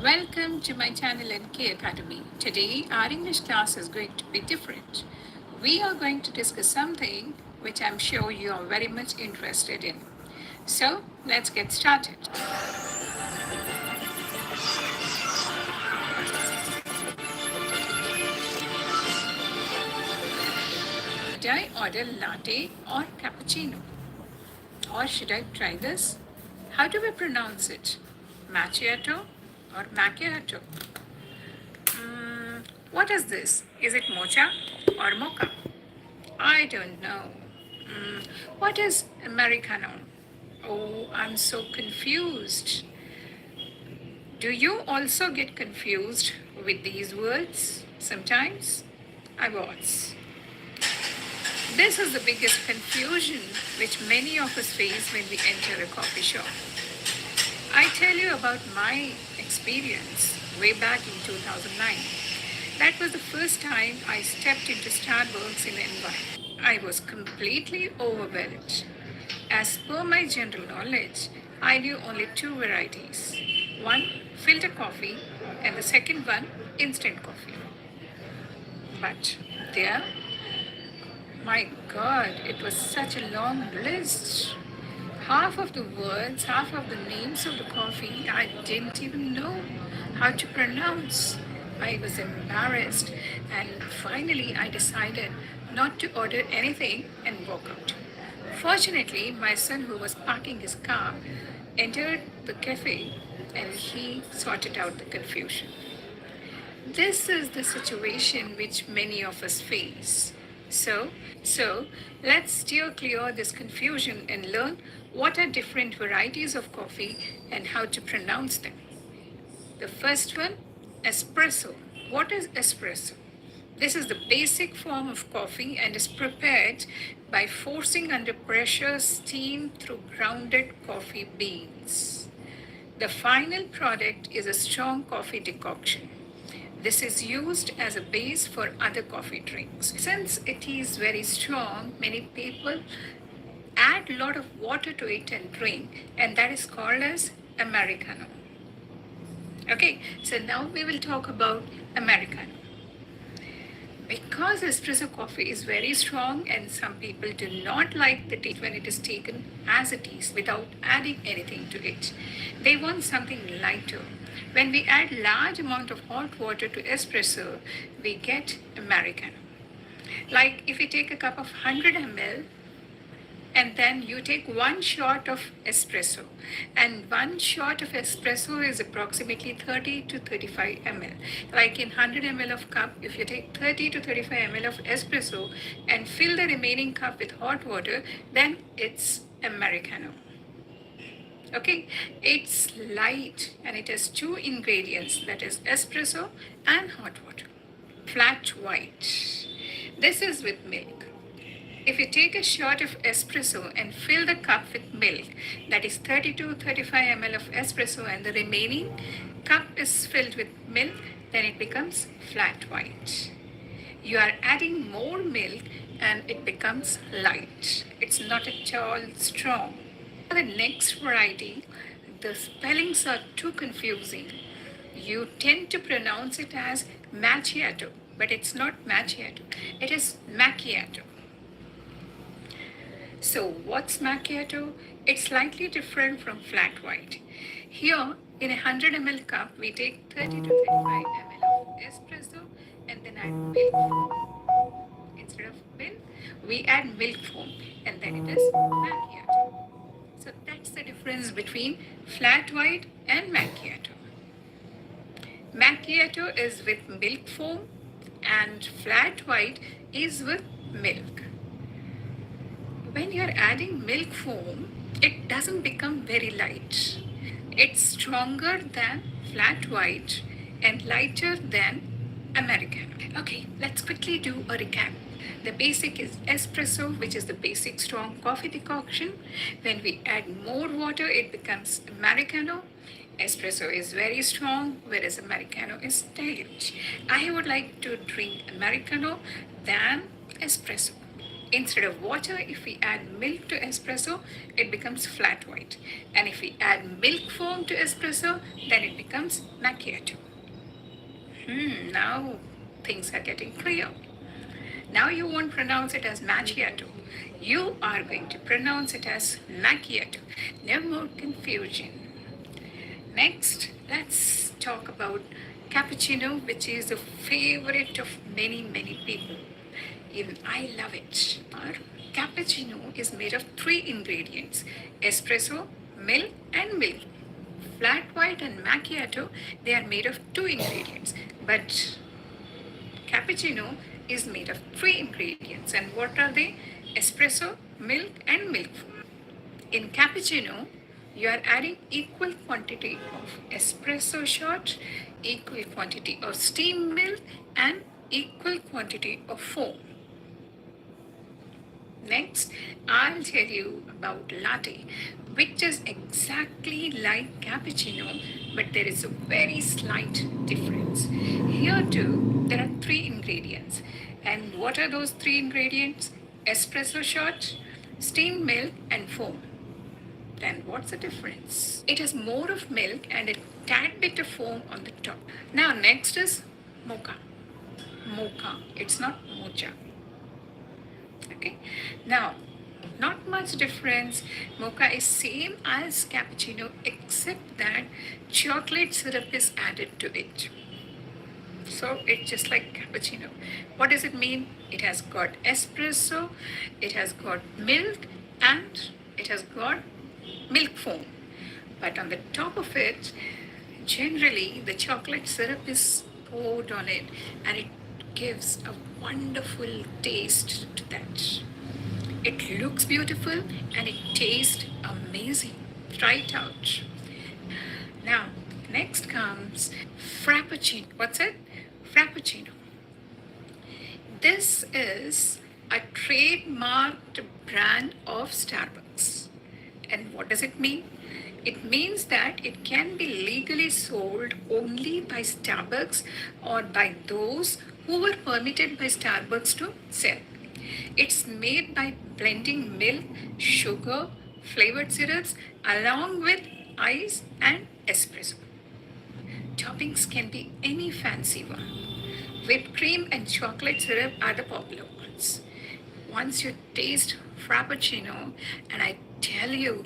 Welcome to my channel NK Academy. Today our English class is going to be different. We are going to discuss something which I'm sure you are very much interested in. So let's get started. Should I order latte or cappuccino? Or should I try this? How do we pronounce it? Macchiato or macchiato? What is this? Is it mocha or mocha? I don't know. What is Americano? Oh, I'm so confused. Do you also get confused with these words sometimes? I was. This is the biggest confusion which many of us face when we enter a coffee shop. I tell you about my experience way back in 2009. That was the first time I stepped into Starbucks in NY. I was completely overwhelmed. As per my general knowledge, I knew only two varieties. One, filter coffee, and the second one, instant coffee. But there, my God, it was such a long list. Half of the words, half of the names of the coffee, I didn't even know how to pronounce. I was embarrassed, and finally, I decided not to order anything and walk out. Fortunately, my son, who was parking his car, entered the cafe and he sorted out the confusion. This is the situation which many of us face. So let's steer clear this confusion and learn what are different varieties of coffee and how to pronounce them. The first one, espresso. What is espresso? This is the basic form of coffee and is prepared by forcing under pressure steam through grounded coffee beans. The final product is a strong coffee decoction. This is used as a base for other coffee drinks. Since it is very strong, many people add a lot of water to it and drink, and that is called as Americano. Okay, so now we will talk about Americano. Because espresso coffee is very strong and some people do not like the taste when it is taken as it is without adding anything to it. They want something lighter. When we add large amount of hot water to espresso, we get Americano. Like if you take a cup of 100 ml and then you take one shot of espresso, and one shot of espresso is approximately 30 to 35 ml. Like in 100 ml of cup, if you take 30 to 35 ml of espresso and fill the remaining cup with hot water, then it's Americano. Okay, it's light and it has two ingredients, that is espresso and hot water. Flat white. This is with milk. If you take a shot of espresso and fill the cup with milk, that is 30 to 35 ml of espresso, and the remaining cup is filled with milk, then it becomes flat white. You are adding more milk and it becomes light. It's not at all strong. The next variety, the spellings are too confusing. You tend to pronounce it as macchiato, but it's not macchiato, it is macchiato. So what's macchiato? It's slightly different from flat white. Here in a 100 ml cup, we take 30 to 35 ml of espresso and then add milk foam. Instead of milk, we add milk foam and then it is macchiato. So that's the difference between flat white and macchiato. Macchiato is with milk foam and flat white is with milk. When you're adding milk foam, it doesn't become very light. It's stronger than flat white and lighter than Americano. Okay, let's quickly do a recap. The basic is espresso, which is the basic strong coffee decoction. When we add more water, it becomes Americano. Espresso is very strong, whereas Americano is light. I would like to drink Americano than espresso. Instead of water, if we add milk to espresso, it becomes flat white. And if we add milk foam to espresso, then it becomes macchiato. Now things are getting clear. Now you won't pronounce it as macchiato. You are going to pronounce it as macchiato. No more confusion. Next, let's talk about cappuccino, which is the favorite of many, many people. Even I love it. Our cappuccino is made of three ingredients: espresso, milk, and milk. Flat white and macchiato, they are made of two ingredients. But cappuccino is made of three ingredients. And what are they? Espresso, milk, and milk. In cappuccino, you are adding equal quantity of espresso shot, equal quantity of steamed milk, and equal quantity of foam. Next, I'll tell you about latte, which is exactly like cappuccino, but there is a very slight difference. Here too, there are three ingredients. And what are those three ingredients? Espresso shot, steamed milk, and foam. Then what's the difference? It has more of milk and a tad bit of foam on the top. Now next is mocha. Mocha. It's not mocha. Okay. Now, not much difference. Mocha is same as cappuccino except that chocolate syrup is added to it. So it's just like cappuccino. What does it mean? It has got espresso, it has got milk, and it has got milk foam. But on the top of it, generally the chocolate syrup is poured on it and it gives a wonderful taste to that. It looks beautiful and it tastes amazing. Try it out. Now, next comes Frappuccino. What's it? Frappuccino. This is a trademarked brand of Starbucks. And what does it mean? It means that it can be legally sold only by Starbucks or by those who were permitted by Starbucks to sell. It's made by blending milk, sugar, flavored syrups along with ice and espresso. Toppings can be any fancy one. Whipped cream and chocolate syrup are the popular ones. Once you taste Frappuccino, and I tell you,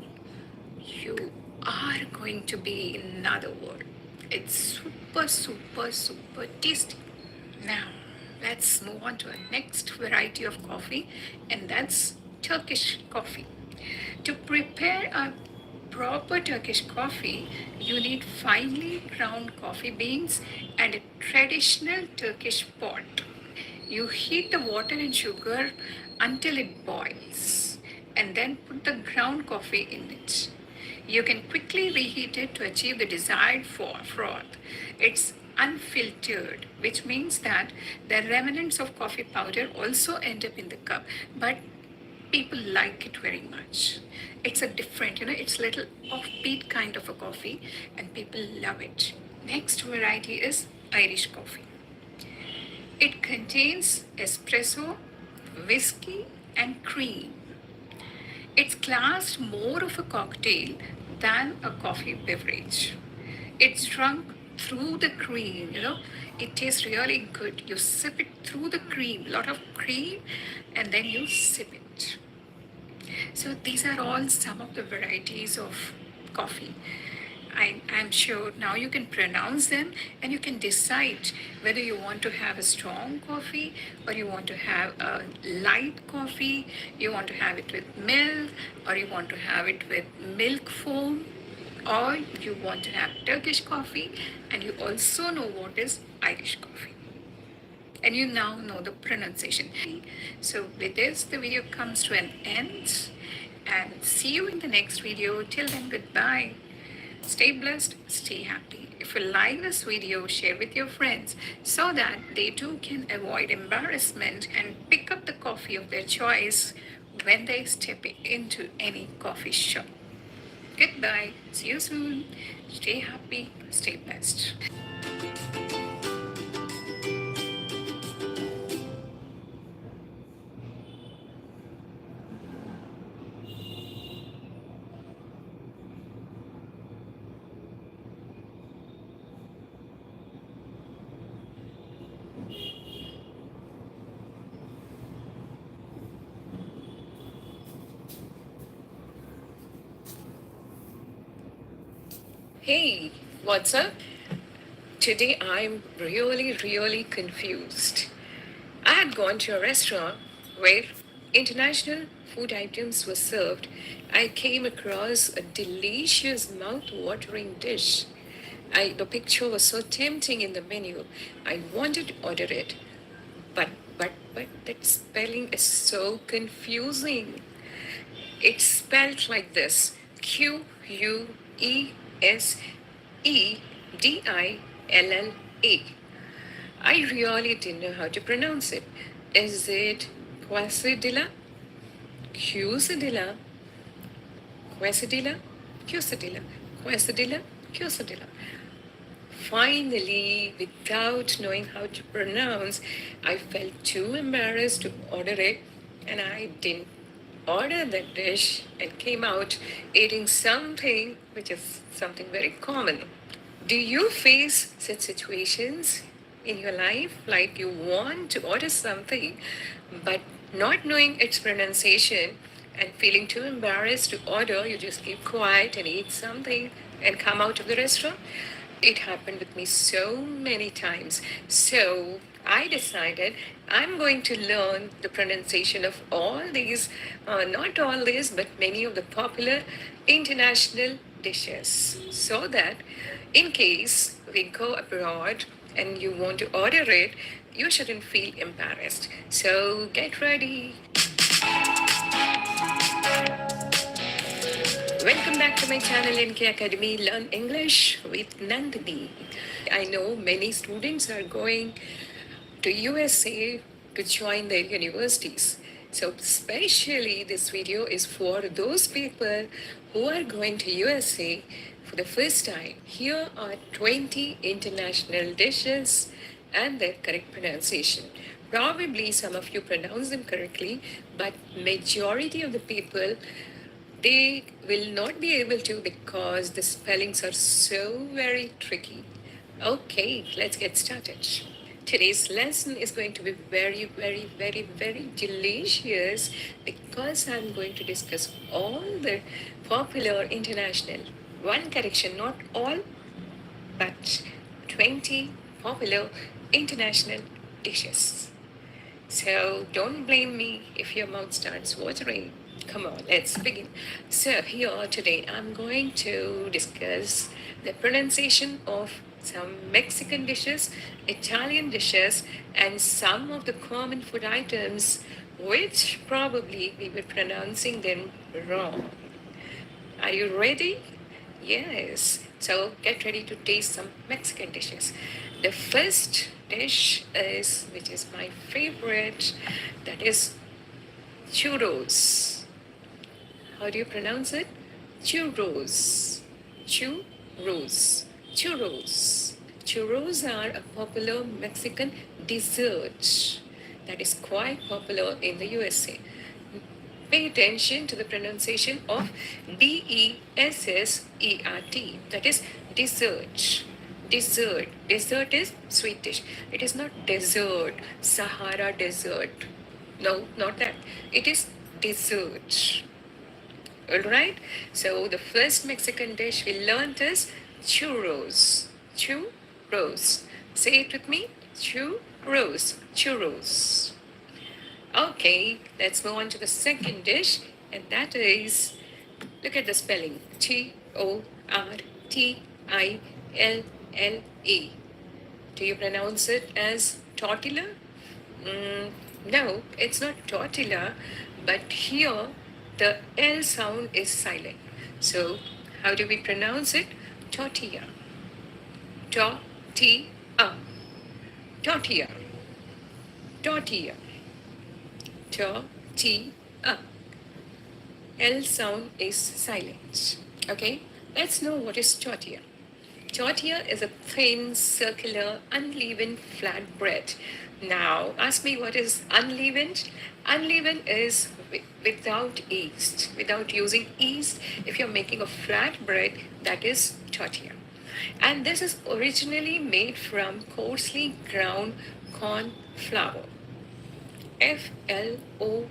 you are going to be in another world. It's super, super, super tasty. Now, let's move on to our next variety of coffee, and that's Turkish coffee. To prepare a proper Turkish coffee, you need finely ground coffee beans and a traditional Turkish pot. You heat the water and sugar until it boils, and then put the ground coffee in it. You can quickly reheat it to achieve the desired froth. It's unfiltered, which means that the remnants of coffee powder also end up in the cup, but people like it very much. It's a different, it's a little offbeat kind of a coffee, and people love it. Next variety is Irish coffee. It contains espresso, whiskey, and cream. It's classed more of a cocktail than a coffee beverage. It's drunk through the cream, It tastes really good. You sip it through the cream, lot of cream, and then you sip it. So these are all some of the varieties of coffee. I'm sure now you can pronounce them and you can decide whether you want to have a strong coffee or you want to have a light coffee, you want to have it with milk or you want to have it with milk foam, or you want to have Turkish coffee and you also know what is Irish coffee. And you now know the pronunciation. So with this, the video comes to an end and see you in the next video. Till then, goodbye. Stay blessed, stay happy. If you like this video, share with your friends so that they too can avoid embarrassment and pick up the coffee of their choice when they step into any coffee shop. Goodbye. See you soon. Stay happy, stay blessed. Hey, what's up? Today I'm really confused. I had gone to a restaurant where international food items were served. I came across a delicious mouth-watering dish. The picture was so tempting in the menu. I wanted to order it. But that spelling is so confusing. It's spelled like this: Quesedilla. I really didn't know how to pronounce it. Is it Quesadilla? Quesadilla? Quesadilla? Quesadilla? Quesadilla? Quesadilla? Finally, without knowing how to pronounce, I felt too embarrassed to order it, and I didn't order that dish and came out eating something which is something very common. Do you face such situations in your life, like you want to order something but not knowing its pronunciation and feeling too embarrassed to order, you just keep quiet and eat something and come out of the restaurant? It happened with me so many times. So I decided I'm going to learn the pronunciation of all these, not all these, but many of the popular international dishes, so that in case we go abroad and you want to order it, you shouldn't feel embarrassed. So get ready. Welcome back to my channel NK Academy Learn English with Nandini. I know many students are going to USA to join their universities. So especially this video is for those people who are going to USA for the first time. Here are 20 international dishes and their correct pronunciation. Probably some of you pronounce them correctly, but majority of the people, they will not be able to because the spellings are so very tricky. Okay, let's get started. Today's lesson is going to be very delicious because I'm going to discuss all the popular international, one correction, not all, but 20 popular international dishes. So don't blame me if your mouth starts watering. Come on, let's begin. So here today I'm going to discuss the pronunciation of some Mexican dishes, Italian dishes, and some of the common food items which probably we were pronouncing them wrong. Are you ready? Yes. So get ready to taste some Mexican dishes. The first dish is, which is my favorite, that is churros. How do you pronounce it? Churros. Churros. Churros. Churros are a popular Mexican dessert that is quite popular in the USA. Pay attention to the pronunciation of Dessert. That is dessert. Dessert. Dessert is sweet dish. It is not dessert, Sahara desert. No, not that. It is dessert. Alright? So the first Mexican dish we learned is churros. Churros. Say it with me. Churros. Churros. Okay, let's move on to the second dish, and that is, look at the spelling: Tortilla. Do you pronounce it as tortilla? No, it's not tortilla, but here the L sound is silent. So, how do we pronounce it? Tortilla. Tortilla. Tortilla. Tortilla. Tortilla. L sound is silent. Okay, let's know what is tortilla. Tortilla is a thin, circular, unleavened flat bread. Now, ask me what is unleavened? Unleavened is without yeast, without using yeast. If you're making a flat bread, that is tortilla. And this is originally made from coarsely ground corn flour. Flour.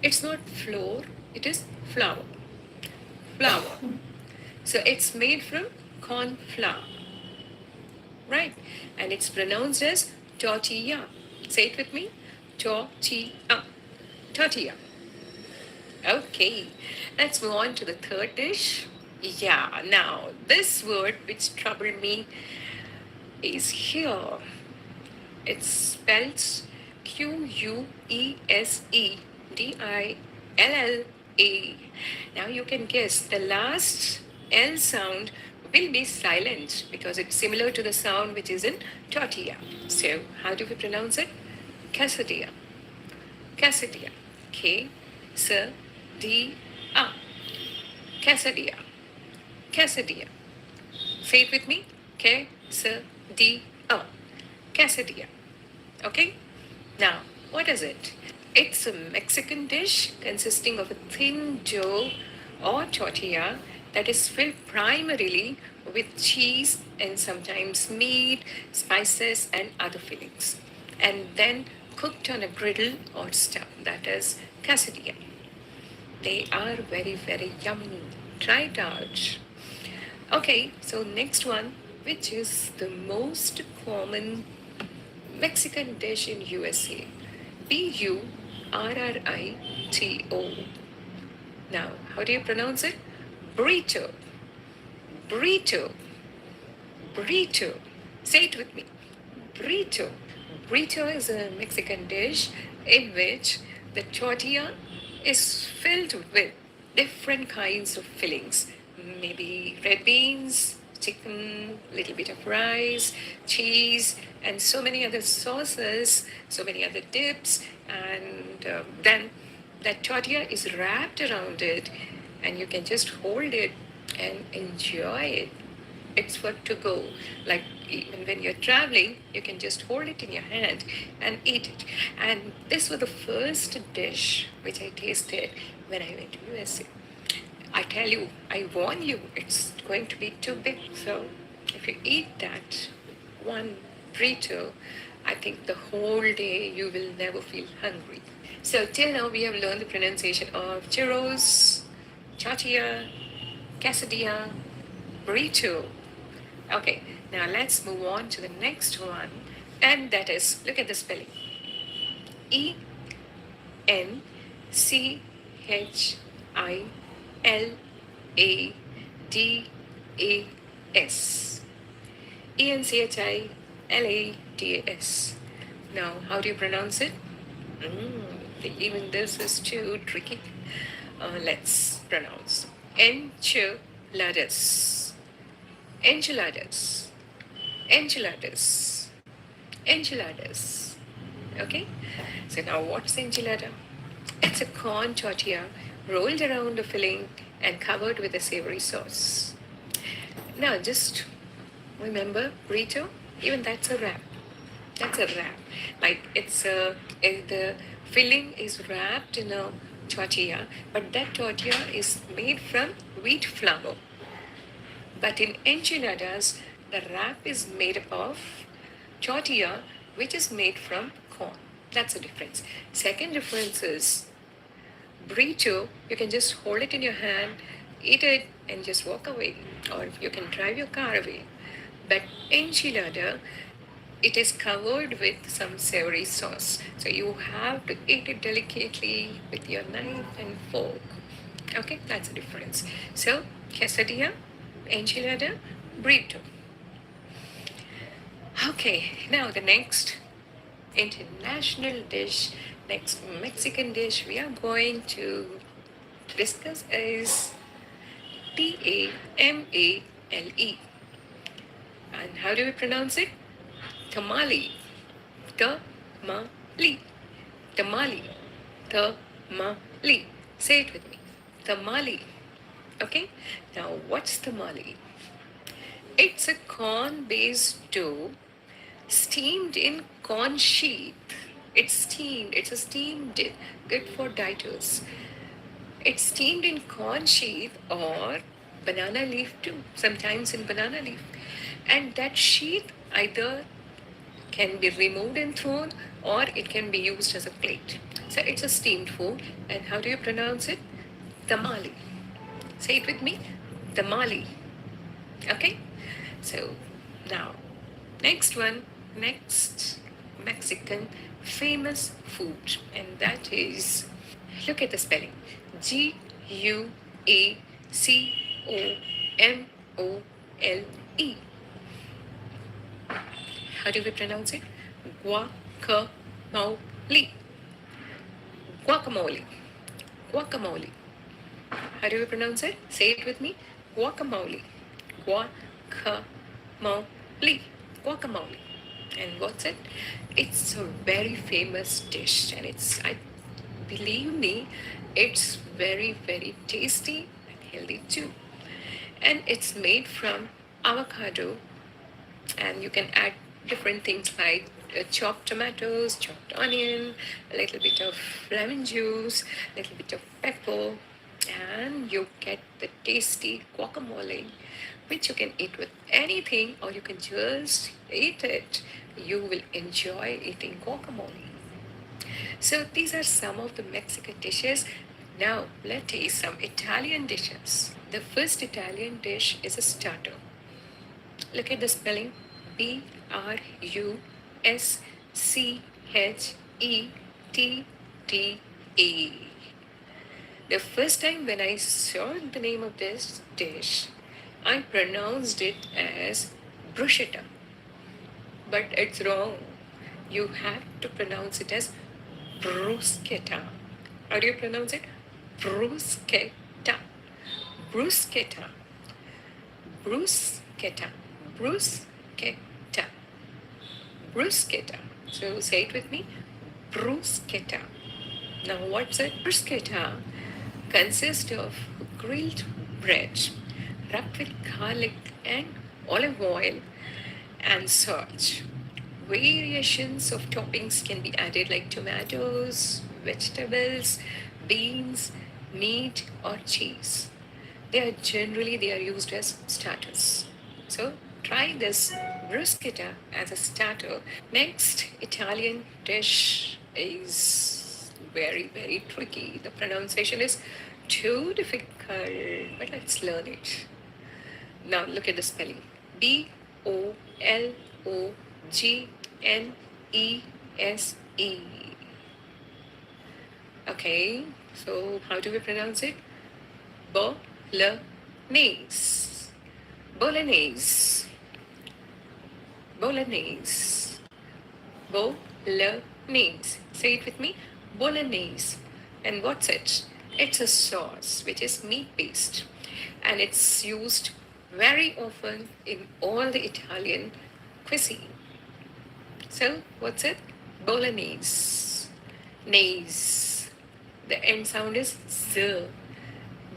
It's not flour, it is flour. Flour. So it's made from corn flour, right? And it's pronounced as tortilla. Say it with me. Tortilla. Tortilla. Okay, let's move on to the third dish. Yeah, now this word which troubled me is here. It spells Quesedilla. Now you can guess the last L sound will be silent because it's similar to the sound which is in tortilla. So how do we pronounce it? Quesadilla. Quesadilla. K S D A. Quesadilla. Quesadilla. Say it with me. Quesadilla. Quesadilla. Okay? Now, what is it? It's a Mexican dish consisting of a thin dough or tortilla that is filled primarily with cheese and sometimes meat, spices, and other fillings, and then cooked on a griddle or stove. That is quesadilla. They are very, very yummy. Try it out. Okay, so next one, which is the most common Mexican dish in USA. Burrito. Now, how do you pronounce it? Burrito. Burrito. Burrito. Say it with me. Burrito. Burrito is a Mexican dish in which the tortilla is filled with different kinds of fillings. Maybe red beans, chicken, little bit of rice, cheese, and so many other sauces, so many other dips, and then that tortilla is wrapped around it, and you can just hold it and enjoy it. It's for to go. Like even when you're traveling, you can just hold it in your hand and eat it. And this was the first dish which I tasted when I went to USA. I tell you, I warn you, it's going to be too big. So if you eat that one burrito, I think the whole day you will never feel hungry. So till now we have learned the pronunciation of churros, tortilla, quesadilla, burrito. Okay, now let's move on to the next one, and that is, look at the spelling. Enchiladas. Enchiladas. Now, how do you pronounce it? Even this is too tricky. Let's pronounce enchiladas. Enchiladas. Enchiladas. Enchiladas. Okay? So now what's enchilada? It's a corn tortilla rolled around a filling and covered with a savory sauce. Now just remember burrito, even that's a wrap. That's a wrap. Like the filling is wrapped in a tortilla, but that tortilla is made from wheat flour. But in enchiladas, the wrap is made up of tortilla, which is made from corn. That's the difference. Second difference is burrito, you can just hold it in your hand, eat it, and just walk away. Or you can drive your car away. But enchilada, it is covered with some savory sauce. So you have to eat it delicately with your knife and fork. Okay, that's the difference. So, quesadilla, enchilada, burrito. Okay, now the next international dish, next Mexican dish we are going to discuss is Tamale. And how do we pronounce it? Tamale. Tamale. Tamale. Tamale. Say it with me. Tamale. Okay? Now, what's tamale? It's a corn-based dough steamed in corn sheath. It's steamed. It's a steamed dip. Good for dieters. It's steamed in corn sheath or banana leaf too. Sometimes in banana leaf. And that sheath either can be removed and thrown or it can be used as a plate. So it's a steamed food. And how do you pronounce it? Tamale. Say it with me. tamale. Okay, so now next one, next Mexican famous food, and that is, look at the spelling, Guacamole. How do we pronounce it? Guacamole. Guacamole. Guacamole. How do we pronounce it? Say it with me. Guacamole. Guacamole. Guacamole. And what's it? It's a very famous dish, and I believe me, it's very, very tasty and healthy too. And it's made from avocado, and you can add different things like chopped tomatoes, chopped onion, a little bit of lemon juice, a little bit of pepper, and you get the tasty guacamole, which you can eat with anything or you can just eat it. You will enjoy eating guacamole. So these are some of the Mexican dishes. Now let's taste some Italian dishes. The first Italian dish is a starter. Look at the spelling, Bruschetté. The first time when I saw the name of this dish, I pronounced it as bruschetta, but it's wrong. You have to pronounce it as bruschetta. How do you pronounce it? Bruschetta. Bruschetta. Bruschetta. Bruschetta. Bruschetta. So say it with me. Bruschetta. Now what's it? Bruschetta consists of grilled bread wrapped with garlic and olive oil and salt. Variations of toppings can be added like tomatoes, vegetables, beans, meat or cheese. They are used as starters. So try this bruschetta as a starter. Next Italian dish is very, very tricky. The pronunciation is too difficult, but let's learn it. Now look at the spelling. Bologneese. Okay, so how do we pronounce it? Bolognese. Bolognese. Bolognese. Bolognese. Say it with me. Bolognese. And what's it? It's a sauce which is meat based, and it's used very often in all the Italian cuisine. So what's it? Bolognese. Naze. The end sound is z.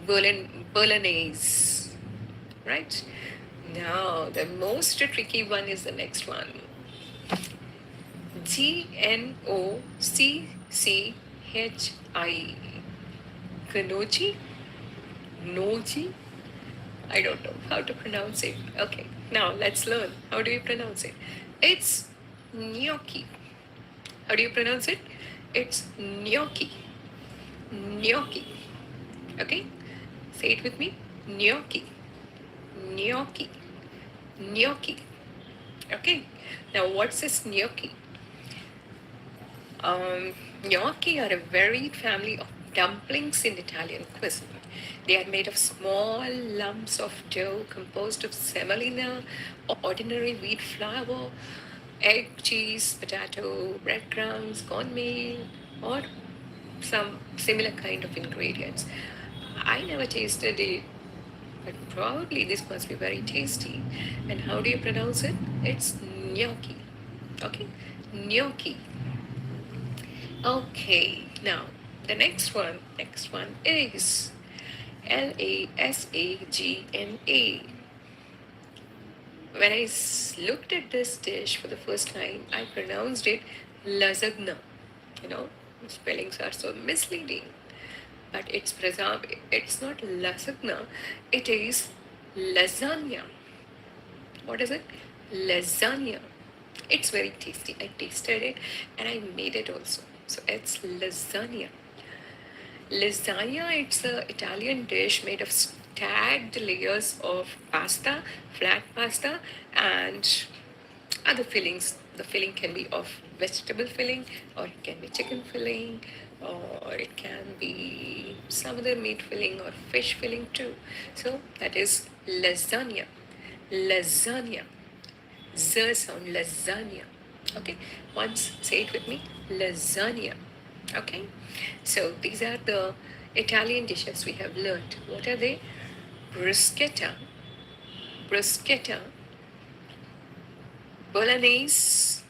Bolognese. Right? Now the most tricky one is the next one. Gnocchi. Gnocchi? Gnocchi? I don't know how to pronounce it. Okay, now let's learn. How do you pronounce it? It's gnocchi. How do you pronounce it? It's gnocchi. Gnocchi. Okay? Say it with me. Gnocchi. Gnocchi. Gnocchi. Okay. Now what's this gnocchi? Gnocchi are a varied family of dumplings in Italian cuisine. They are made of small lumps of dough composed of semolina, ordinary wheat flour, egg, cheese, potato, breadcrumbs, cornmeal, or some similar kind of ingredients. I never tasted it, but probably this must be very tasty. And how do you pronounce it? It's gnocchi. Okay, gnocchi. Okay, now the next one is Lasagna. When I looked at this dish for the first time, I pronounced it lasagna. You know, spellings are so misleading. But it's not lasagna, it is lasagna. What is it? Lasagna. It's very tasty. I tasted it and I made it also. So it's lasagna. Lasagna, it's a Italian dish made of stacked layers of pasta, flat pasta, and other fillings. The filling can be of vegetable filling, or it can be chicken filling, or it can be some other meat filling or fish filling too. So that is lasagna. Lasagna. Z sound, lasagna. Okay, once say it with me, lasagna. Okay, so these are the Italian dishes we have learned. What are they? Bruschetta, bruschetta, bolognese,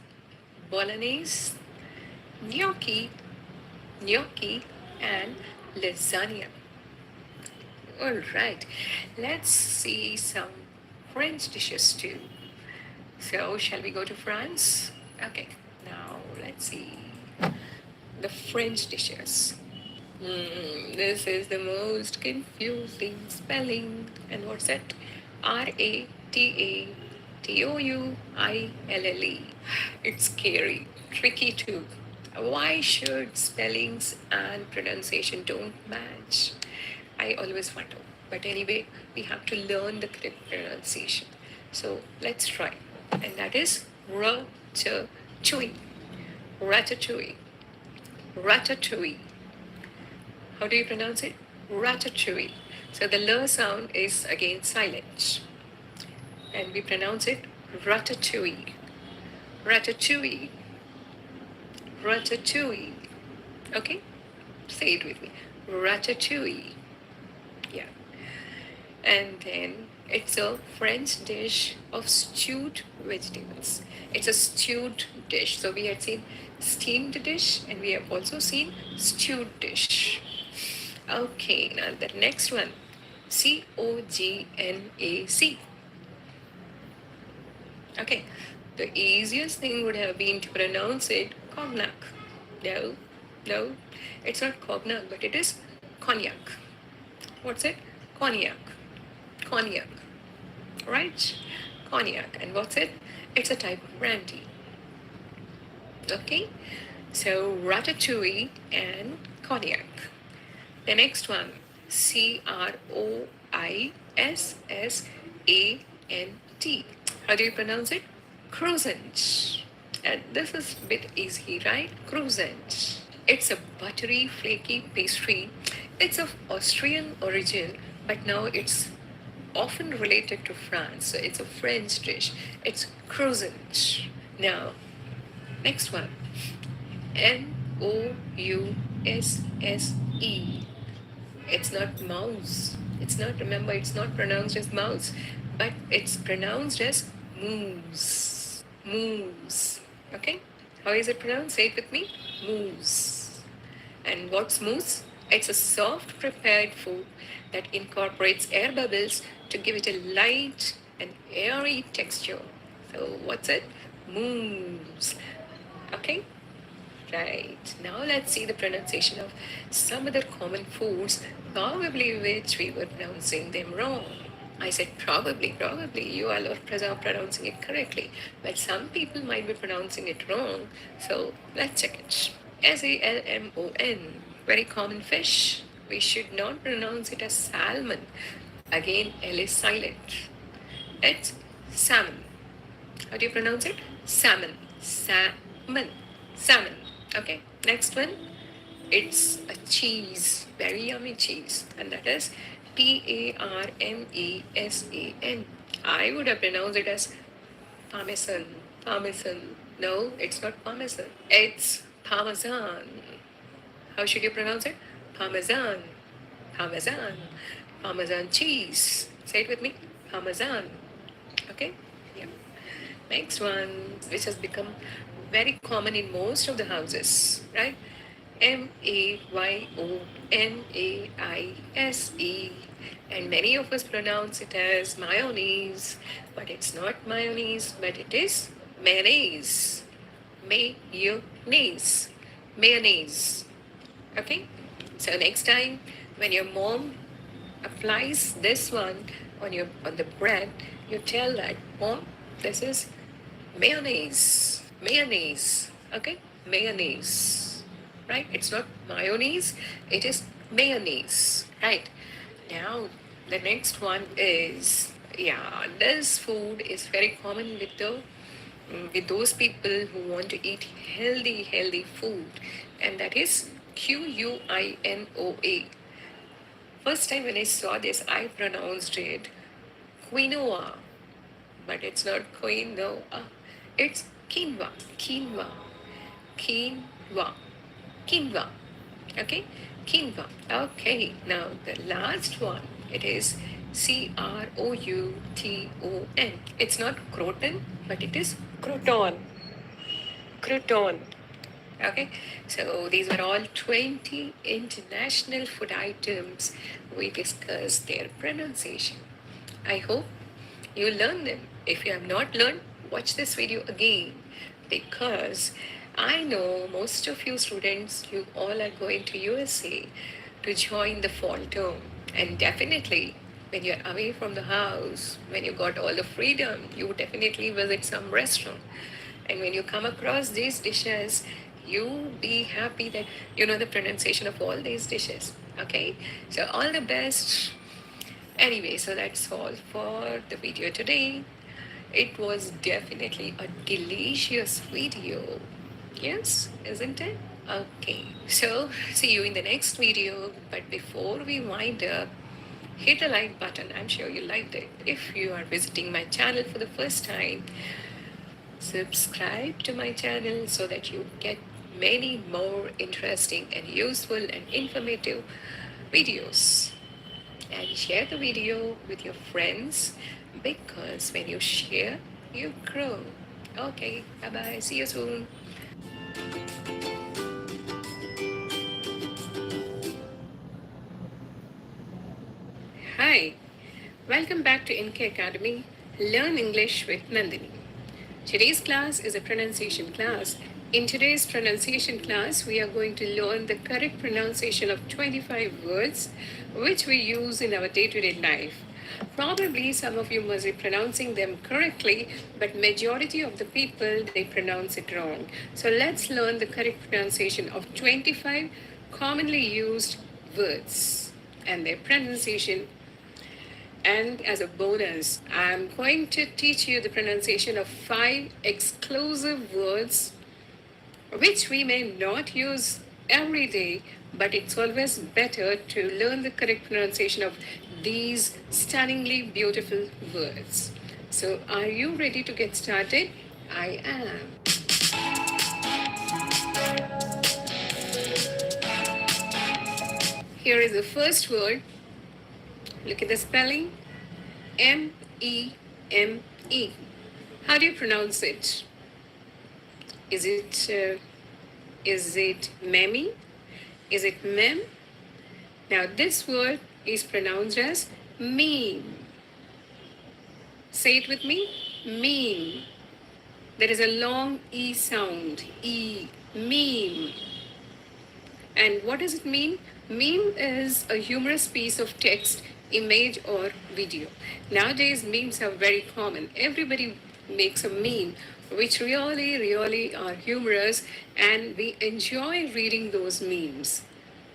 bolognese, gnocchi, gnocchi, and lasagna. All right, let's see some French dishes too. So, shall we go to France? Okay, now let's see the French dishes. This is the most confusing spelling. And what's that? Ratatoule. It's scary, tricky too. Why should spellings and pronunciation don't match? I always wonder. But anyway, we have to learn the correct pronunciation. So let's try. And that is ratatouille. Ratatouille. Ratatouille. How do you pronounce it? Ratatouille. So the l sound is again silent. And we pronounce it ratatouille. Ratatouille. Ratatouille. Okay? Say it with me. Ratatouille. Yeah. And then it's a French dish of stewed vegetables. It's a stewed dish. So we had seen steamed dish and we have also seen stewed dish. Okay, now the next one, Cognac. Okay, the easiest thing would have been to pronounce it cognac. No, no, it's not cognac, but it is cognac. What's it? Cognac. Cognac. Right? Cognac. And what's it? It's a type of brandy. Okay, so ratatouille and cognac. The next one, Croissant. How do you pronounce it? Croissant. And this is a bit easy, right? Croissant. It's a buttery, flaky pastry. It's of Austrian origin, but now it's often related to France. So it's a French dish. It's croissant. Now, next one, Moussse. It's not mouse. It's not, remember, it's not pronounced as mouse, but it's pronounced as moose. Moose. Okay? How is it pronounced? Say it with me. Moose. And what's mousse? It's a soft prepared food that incorporates air bubbles to give it a light and airy texture. So what's it? Mousse. Okay? Right. Now let's see the pronunciation of some other common foods, probably which we were pronouncing them wrong. I said probably, you all are pronouncing it correctly, but some people might be pronouncing it wrong. So let's check it. Salmon, very common fish. We should not pronounce it as salmon. Again, L is silent. It's salmon. How do you pronounce it? Salmon. Salmon. Salmon. Okay, next one. It's a cheese, very yummy cheese, and that is Parmesan. I would have pronounced it as parmesan. Parmesan. No, it's not parmesan. It's parmesan. How should you pronounce it? Parmesan. Parmesan. Parmesan cheese. Say it with me. Parmesan. Okay? Yeah. Next one, which has become very common in most of the houses, right? Mayonaise. And many of us pronounce it as mayonnaise, but it's not mayonnaise, but it is mayonnaise. Mayonnaise. Mayonnaise. Okay? So next time when your mom applies this one on the bread, you tell that, Mom, this is mayonnaise. Mayonnaise. Okay? Mayonnaise. Right? It's not mayonnaise, it is mayonnaise, right? Now, the next one is, yeah, this food is very common with with those people who want to eat healthy food, and that is quinoa. First time when I saw this, I pronounced it quinoa, but it's not quinoa. It's quinoa, quinoa. Okay, quinoa. Okay, now the last one. It is crouton. It's not croton, but it is crouton. Crouton. Okay, so these were all 20 international food items. We discussed their pronunciation. I hope you learn them. If you have not learned, watch this video again, because I know most of you students, you all are going to USA to join the fall term. And definitely, when you're away from the house, when you got all the freedom, you definitely visit some restaurant. And when you come across these dishes, you be happy that you know the pronunciation of all these dishes. Okay, so all the best. Anyway, so that's all for the video today. It was definitely a delicious video. Yes, isn't it? Okay, so see you in the next video. But before we wind up, hit the like button. I'm sure you liked it. If you are visiting my channel for the first time, subscribe to my channel so that you get many more interesting and useful and informative videos. And share the video with your friends, because when you share, you grow. Okay, bye bye. See you soon. Hi, welcome back to NK Academy. Learn English with Nandini. Today's class is a pronunciation class. In today's pronunciation class, we are going to learn the correct pronunciation of 25 words which we use in our day-to-day life. Probably some of you must be pronouncing them correctly, but majority of the people, they pronounce it wrong. So let's learn the correct pronunciation of 25 commonly used words and their pronunciation. And as a bonus, I'm going to teach you the pronunciation of 5 exclusive words which we may not use every day, but it's always better to learn the correct pronunciation of these stunningly beautiful words. So, are you ready to get started? I am. Here is the first word. Look at the spelling. M-E-M-E. How do you pronounce it? Is it memmy? Is it mem? Now this word is pronounced as meme. Say it with me. Meme. There is a long E sound. E. Meme. And what does it mean? Meme is a humorous piece of text, image, or video. Nowadays, memes are very common. Everybody makes a meme, which really are humorous, and we enjoy reading those memes.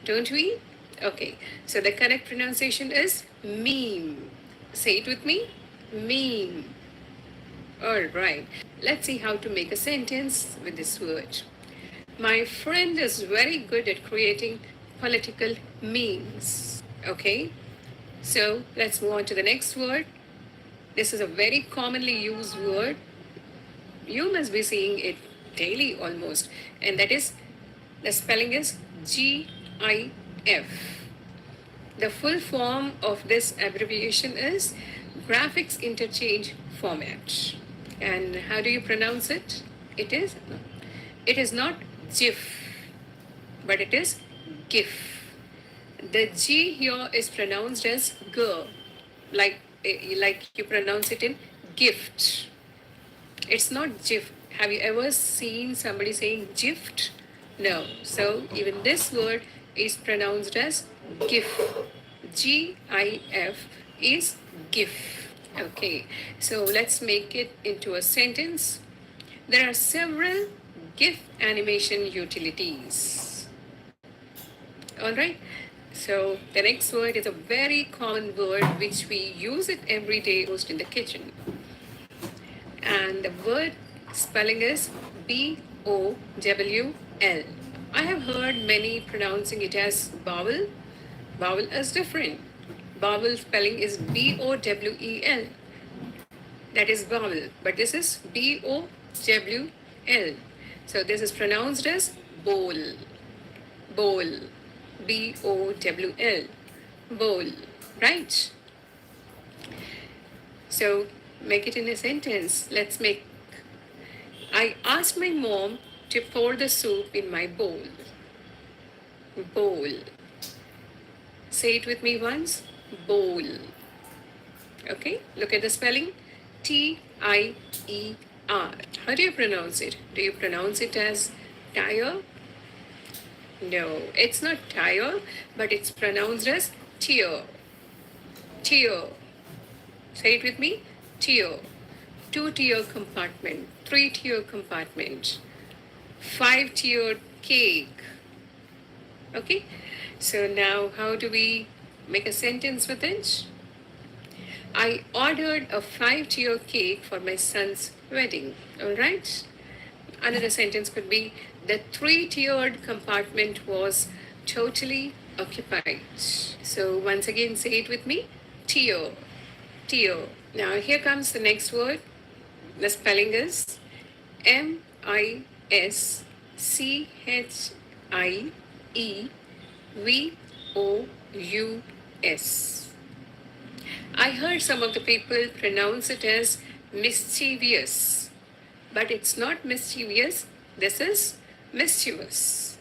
Don't we? Okay, so the correct pronunciation is meme. Say it with me. Meme. All right, let's see how to make a sentence with this word. My friend is very good at creating political memes. Okay, so let's move on to the next word. This is a very commonly used word. You must be seeing it daily almost, and that is the spelling is GIF. The full form of this abbreviation is Graphics Interchange Format. And how do you pronounce it? It is not GIF, but it is GIF. The G here is pronounced as G, like you pronounce it in gift. It's not GIF. Have you ever seen somebody saying gift? No. So even this word is pronounced as GIF. GIF is GIF. Okay. So let's make it into a sentence. There are several GIF animation utilities. All right. So the next word is a very common word which we use it every day most in the kitchen. And the word spelling is Bowl. I have heard many pronouncing it as bowel. Bowel is different. Bowel spelling is Bowel. That is vowel, but this is Bowl. So this is pronounced as bowl, bowl, Bowl, bowl, right? So make it in a sentence. Let's make. I asked my mom to pour the soup in my bowl. Bowl. Say it with me once. Bowl. Okay, look at the spelling. Tier. How do you pronounce it? Do you pronounce it as tire? No, it's not tire, but it's pronounced as tier. Tier. Say it with me. Tier. 2-tier compartment, 3-tier compartment, 5-tiered cake. Okay, so now how do we make a sentence with it? I ordered a 5-tier cake for my son's wedding. All right. Another sentence could be the 3-tiered compartment was totally occupied. So once again, say it with me. Tier. Tier. Now here comes the next word. The spelling is Mischievous. I heard some of the people pronounce it as mischievous, but it's not mischievous. This is mischievous.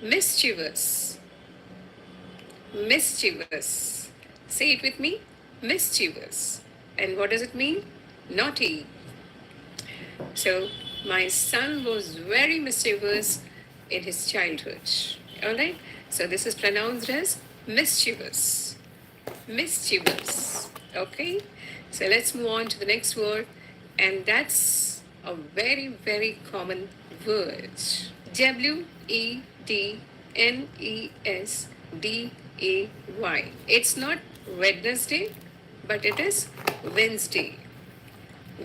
Mischievous. Mischievous. Say it with me. Mischievous. And what does it mean? Naughty. So my son was very mischievous in his childhood. All right. So this is pronounced as mischievous. Mischievous. Okay. So let's move on to the next word, and that's a very, very common word. Wednesday. It's not Wednesday, but it is Wednesday.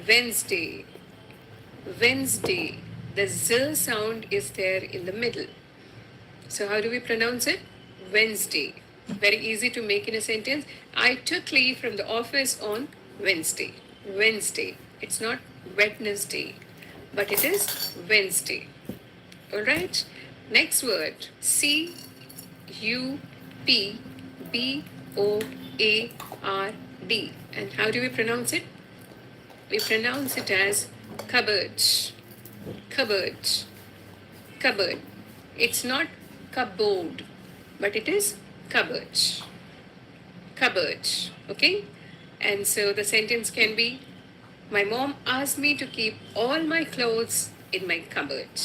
Wednesday. Wednesday. The Z sound is there in the middle. So how do we pronounce it? Wednesday. Very easy to make in a sentence. I took leave from the office on Wednesday. Wednesday. It's not Wednesday, but it is Wednesday. All right. Next word. Cupboard. And how do we pronounce it? We pronounce it as cupboard. Cupboard. Cupboard. It's not cupboard, but it is cupboard. Cupboard. Okay? And so the sentence can be, my mom asked me to keep all my clothes in my cupboard.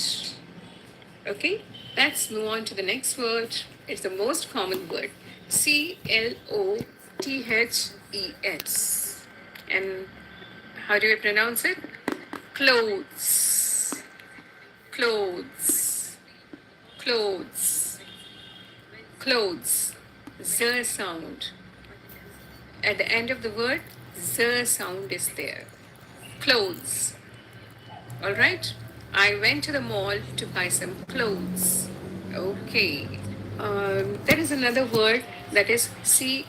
Okay? Let's move on to the next word. It's the most common word. Clothes. And how do we pronounce it? Clothes. Clothes. Clothes. Clothes. Z sound. At the end of the word, Z sound is there. Clothes. All right. I went to the mall to buy some clothes. Okay. There is another word that is Clothes.